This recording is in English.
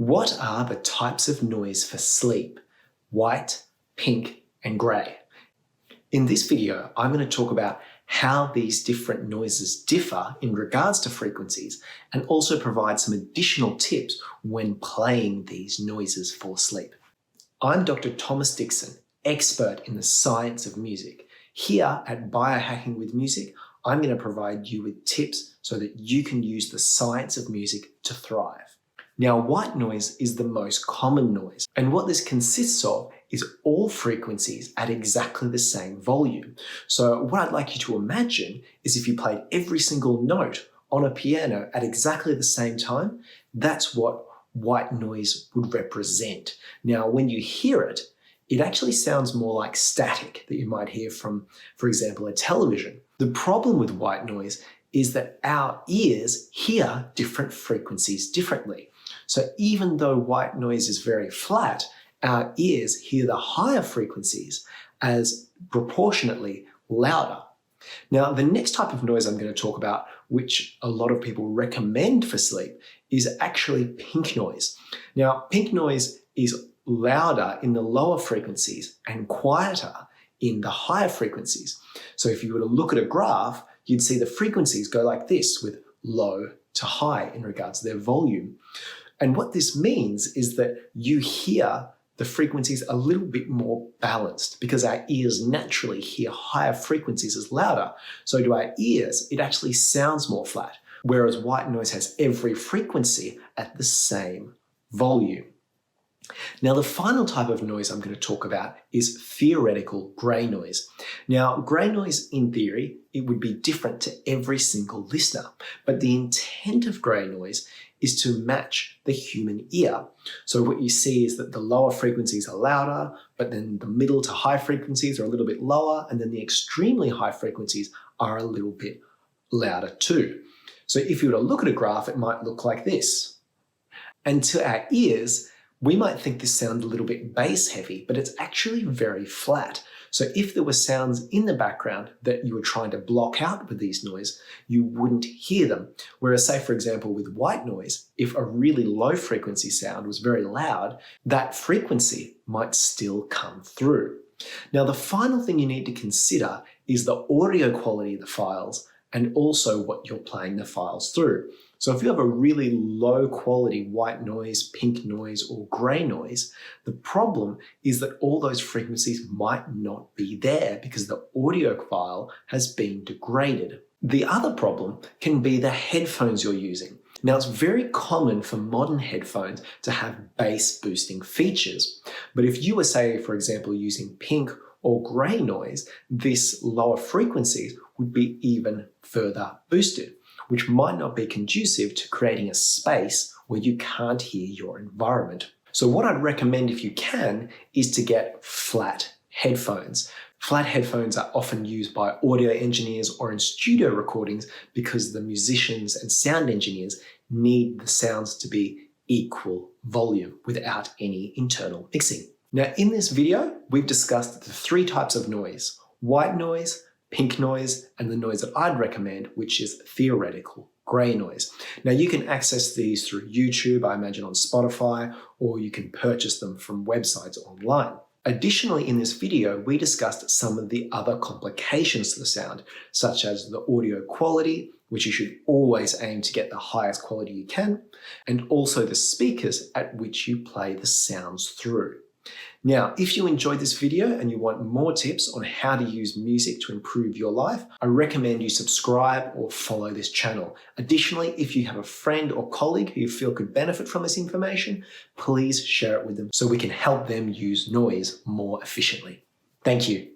What are the types of noise for sleep? White, pink, and grey. In this video, I'm going to talk about how these different noises differ in regards to frequencies and also provide some additional tips when playing these noises for sleep. I'm Dr. Thomas Dixon, expert in the science of music. Here at Biohacking with Music, I'm going to provide you with tips so that you can use the science of music to thrive. Now, white noise is the most common noise, and what this consists of is all frequencies at exactly the same volume. So what I'd like you to imagine is if you played every single note on a piano at exactly the same time, that's what white noise would represent. Now, when you hear it, it actually sounds more like static that you might hear from, for example, a television. The problem with white noise is that our ears hear different frequencies differently. So even though white noise is very flat, our ears hear the higher frequencies as proportionately louder. Now, the next type of noise I'm going to talk about, which a lot of people recommend for sleep, is actually pink noise. Now, pink noise is louder in the lower frequencies and quieter in the higher frequencies. So if you were to look at a graph, you'd see the frequencies go like this with low to high in regards to their volume. And what this means is that you hear the frequencies a little bit more balanced because our ears naturally hear higher frequencies as louder. So to our ears, it actually sounds more flat, whereas white noise has every frequency at the same volume. Now, the final type of noise I'm going to talk about is theoretical grey noise. Now, grey noise, in theory, it would be different to every single listener, but the intent of grey noise is to match the human ear. So what you see is that the lower frequencies are louder, but then the middle to high frequencies are a little bit lower, and then the extremely high frequencies are a little bit louder too. So if you were to look at a graph, it might look like this. And to our ears, we might think this sounds a little bit bass heavy, but it's actually very flat. So if there were sounds in the background that you were trying to block out with these noise, you wouldn't hear them. Whereas, say, for example, with white noise, if a really low frequency sound was very loud, that frequency might still come through. Now, the final thing you need to consider is the audio quality of the files and also what you're playing the files through. So if you have a really low quality white noise, pink noise, or grey noise, the problem is that all those frequencies might not be there because the audio file has been degraded. The other problem can be the headphones you're using. Now, it's very common for modern headphones to have bass boosting features. But if you were, say, for example, using pink or grey noise, this lower frequencies would be even further boosted, which might not be conducive to creating a space where you can't hear your environment. So what I'd recommend if you can is to get flat headphones. Flat headphones are often used by audio engineers or in studio recordings because the musicians and sound engineers need the sounds to be equal volume without any internal mixing. Now, in this video, we've discussed the three types of noise: white noise, pink noise, and the noise that I'd recommend, which is theoretical grey noise. Now, you can access these through YouTube, I imagine on Spotify, or you can purchase them from websites online. Additionally, in this video, we discussed some of the other complications to the sound, such as the audio quality, which you should always aim to get the highest quality you can, and also the speakers at which you play the sounds through. Now, if you enjoyed this video and you want more tips on how to use music to improve your life, I recommend you subscribe or follow this channel. Additionally, if you have a friend or colleague who you feel could benefit from this information, please share it with them so we can help them use noise more efficiently. Thank you.